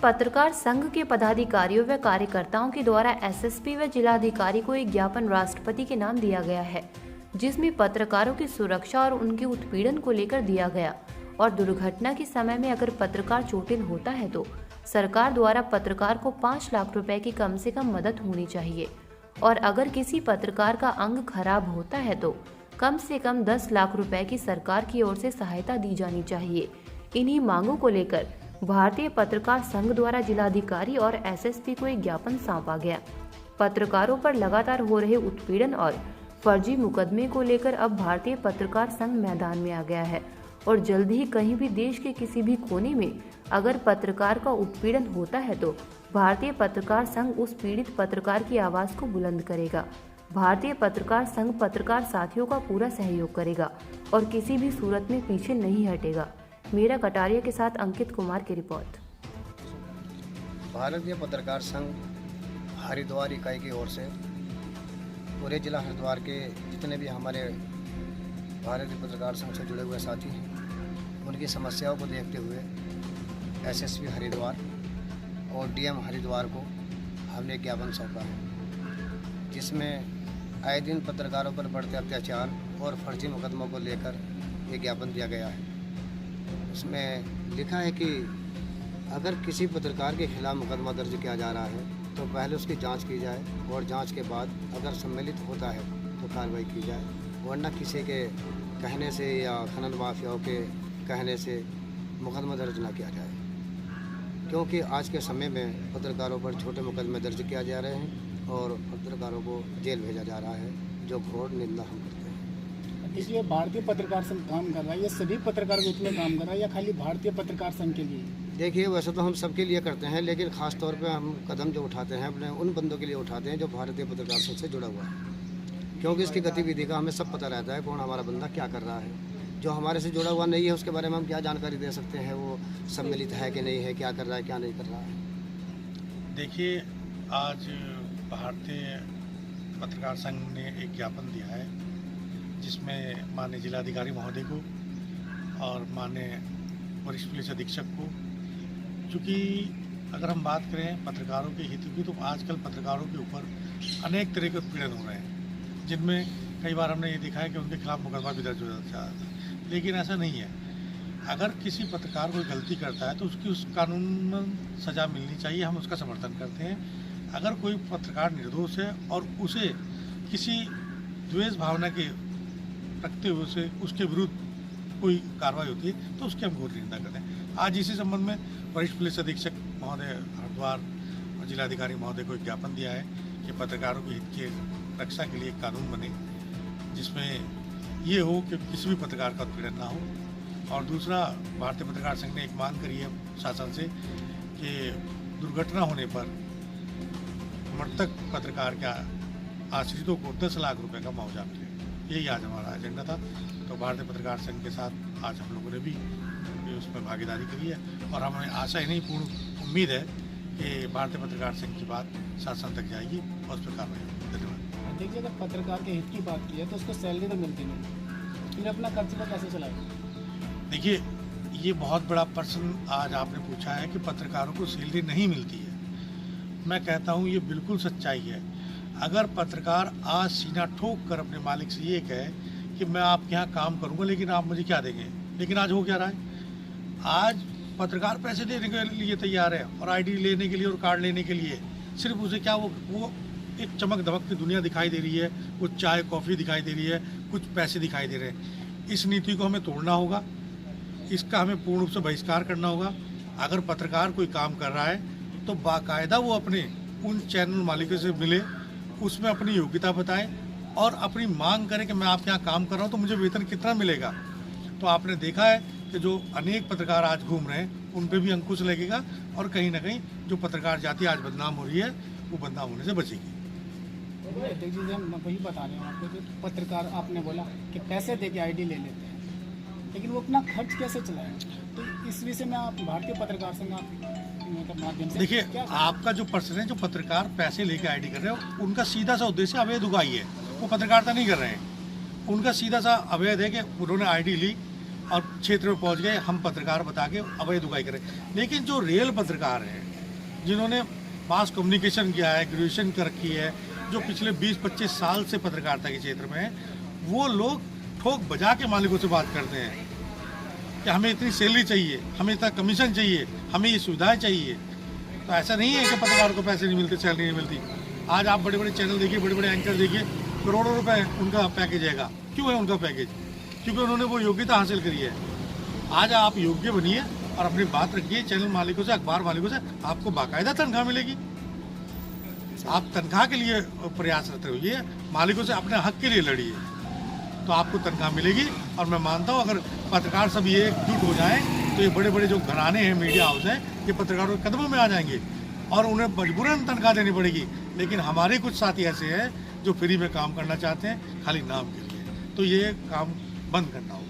पत्रकार संघ के पदाधिकारियों व कार्यकर्ताओं के द्वारा एसएसपी व जिलाधिकारी को एक ज्ञापन राष्ट्रपति के नाम दिया गया है, जिसमें पत्रकारों की सुरक्षा और उनके उत्पीड़न को लेकर दिया गया और दुर्घटना के समय में अगर पत्रकार चोटिल होता है तो सरकार द्वारा पत्रकार को 5 लाख रुपए की कम से कम मदद होनी चाहिए और अगर किसी पत्रकार का अंग खराब होता है तो कम से कम 10 लाख रुपए की सरकार की ओर से सहायता दी जानी चाहिए। इन्हीं मांगों को लेकर भारतीय पत्रकार संघ द्वारा जिलाधिकारी और एसएसपी को एक ज्ञापन सौंपा गया। पत्रकारों पर लगातार हो रहे उत्पीड़न और फर्जी मुकदमे को लेकर अब भारतीय पत्रकार संघ मैदान में आ गया है और जल्द ही कहीं भी देश के किसी भी कोने में अगर पत्रकार का उत्पीड़न होता है तो भारतीय पत्रकार संघ उस पीड़ित पत्रकार की आवाज को बुलंद करेगा। भारतीय पत्रकार संघ पत्रकार साथियों का पूरा सहयोग करेगा और किसी भी सूरत में पीछे नहीं हटेगा। मेरा कटारिया के साथ अंकित कुमार की रिपोर्ट। भारतीय पत्रकार संघ हरिद्वार इकाई की ओर से पूरे जिला हरिद्वार के जितने भी हमारे भारतीय पत्रकार संघ से जुड़े हुए साथी हैं, उनकी समस्याओं को देखते हुए एसएसपी हरिद्वार और डीएम हरिद्वार को हमने ज्ञापन सौंपा है, जिसमें आए दिन पत्रकारों पर बढ़ते अत्याचार और फर्जी मुकदमों को लेकर ये ज्ञापन दिया गया है। उसमें लिखा है कि अगर किसी पत्रकार के खिलाफ मुकदमा दर्ज किया जा रहा है तो पहले उसकी जांच की जाए और जांच के बाद अगर सम्मिलित होता है तो कार्रवाई की जाए, वरना किसी के कहने से या खनन माफियाओं के कहने से मुकदमा दर्ज ना किया जाए, क्योंकि आज के समय में पत्रकारों पर छोटे मुकदमे दर्ज किया जा रहे हैं और पत्रकारों को जेल भेजा जा रहा है, जो घोर निंदा हम करते हैं। इसलिए भारतीय पत्रकार संघ काम कर रहा है, ये सभी पत्रकार ग्रुप में काम कर रहा है या खाली भारतीय पत्रकार संघ के लिए? देखिए, वैसे तो हम सबके लिए करते हैं, लेकिन ख़ास तौर पे हम कदम जो उठाते हैं अपने उन बंदों के लिए उठाते हैं जो भारतीय पत्रकार संघ से जुड़ा हुआ है, क्योंकि इसकी गतिविधि का हमें सब पता रहता है, कौन हमारा बंदा क्या कर रहा है। जो हमारे से जुड़ा हुआ नहीं है उसके बारे में हम क्या जानकारी दे सकते हैं, वो सम्मिलित है कि नहीं है, क्या कर रहा है क्या नहीं कर रहा है। देखिए, आज भारतीय पत्रकार संघ ने एक ज्ञापन दिया है, जिसमें माननीय जिलाधिकारी महोदय को और माननीय वरिष्ठ पुलिस अधीक्षक को, चूँकि अगर हम बात करें पत्रकारों के हित की, तो आजकल पत्रकारों के ऊपर अनेक तरह के उत्पीड़न हो रहे हैं, जिनमें कई बार हमने ये देखा है कि उनके खिलाफ मुकदमा भी दर्ज हो जाता है, लेकिन ऐसा नहीं है। अगर किसी पत्रकार कोई गलती करता है तो उसकी उस कानून सज़ा मिलनी चाहिए, हम उसका समर्थन करते हैं। अगर कोई पत्रकार निर्दोष है और उसे किसी द्वेष भावना के रखते हुए से उसके विरुद्ध कोई कार्रवाई होती है तो उसकी हम घोर निंदा करते हैं। आज इसी संबंध में वरिष्ठ पुलिस अधीक्षक महोदय हरिद्वार और जिलाधिकारी महोदय को एक ज्ञापन दिया है कि पत्रकारों के हित के रक्षा के लिए एक कानून बने, जिसमें ये हो कि किसी भी पत्रकार का उत्पीड़न ना हो। और दूसरा, भारतीय पत्रकार संघ ने एक मांग करी है शासन से कि दुर्घटना होने पर मृतक पत्रकार के आश्रितों को 10 लाख रुपए का मुआवजा मिले। यही आज हमारा एजेंडा था। तो भारतीय पत्रकार संघ के साथ आज हम लोगों ने भी उसमें भागीदारी करी है और हमें आशा ही नहीं, पूर्ण उम्मीद है कि भारतीय पत्रकार संघ की बात शासन तक जाएगी और उस पर कार्रवाई होगी। धन्यवाद। देखिए, अगर पत्रकार के हित की बात की है तो उसको सैलरी तो मिलती नहीं, फिर अपना खर्चा कैसे चलाएगा? देखिए, ये बहुत बड़ा प्रश्न आज आपने पूछा है कि पत्रकारों को सैलरी नहीं मिलती है। मैं कहता हूँ ये बिल्कुल सच्चाई है। अगर पत्रकार आज सीना ठोक कर अपने मालिक से ये कहे कि मैं आपके यहाँ काम करूँगा लेकिन आप मुझे क्या देंगे, लेकिन आज हो क्या रहा है, आज पत्रकार पैसे देने के लिए तैयार है और आईडी लेने के लिए और कार्ड लेने के लिए सिर्फ उसे क्या वो एक चमक धमक की दुनिया दिखाई दे रही है, कुछ चाय कॉफ़ी दिखाई दे रही है, कुछ पैसे दिखाई दे रहे हैं। इस नीति को हमें तोड़ना होगा, इसका हमें पूर्ण रूप से बहिष्कार करना होगा। अगर पत्रकार कोई काम कर रहा है तो बाकायदा वो अपने उन चैनल मालिकों से मिले, उसमें अपनी योग्यता बताए और अपनी मांग करे कि मैं आपके यहाँ काम कर रहा हूँ तो मुझे वेतन कितना मिलेगा। तो आपने देखा है कि जो अनेक पत्रकार आज घूम रहे हैं उन पे भी अंकुश लगेगा और कहीं ना कहीं जो पत्रकार जाति आज बदनाम हो रही है वो बदनाम होने से बचेगी। देखिए, हम वही बता रहे हैं आपको कि पत्रकार, आपने बोला कि पैसे दे के आईडी ले लेते हैं, लेकिन वो अपना खर्च कैसे चलाएं? तो इस विषय में आप भारतीय पत्रकार संघ के माध्यम से देखिए, आपका जो प्रश्न है, जो पत्रकार पैसे लेके आईडी कर रहे हो उनका सीधा सा उद्देश्य अवैध उगाही है, वो पत्रकारिता नहीं कर रहे हैं। उनका सीधा सा अवैध है कि उन्होंने आईडी ली और क्षेत्र में पहुंच गए, हम पत्रकार बता के अवैध उगाही करें। लेकिन जो रियल पत्रकार हैं जिन्होंने मास कम्युनिकेशन किया है, ग्रेजुएशन कर रखी है, जो पिछले 20-25 साल से पत्रकारिता के क्षेत्र में है, वो लोग ठोक बजा के मालिकों से बात करते हैं कि हमें इतनी सैलरी चाहिए, हमें इतना कमीशन चाहिए, हमें ये सुविधाएं चाहिए। तो ऐसा नहीं है कि पत्रकार को पैसे नहीं मिलते, सैलरी नहीं मिलती। आज आप बड़े बड़े चैनल देखिए, बड़े बड़े एंकर देखिए, करोड़ों रुपए उनका पैकेज आएगा। क्यों है उनका पैकेज? क्योंकि उन्होंने वो योग्यता हासिल करी है। आज आप योग्य बनिए और अपनी बात रखिए चैनल मालिकों से, अखबार मालिकों से, आपको बाकायदा तनख्वाह मिलेगी। आप तनख्वाह के लिए प्रयासरत रहिए, मालिकों से अपने हक के लिए लड़िए, तो आपको तनख्वाह मिलेगी। और मैं मानता हूँ अगर पत्रकार सब ये एकजुट हो जाएं तो ये बड़े बड़े जो घराने हैं, मीडिया हाउस हैं, ये पत्रकारों के कदमों में आ जाएंगे और उन्हें मजबूरन तनख्वाह देनी पड़ेगी। लेकिन हमारे कुछ साथी ऐसे हैं जो फ्री में काम करना चाहते हैं खाली नाम के लिए, तो ये काम बंद करना होगा।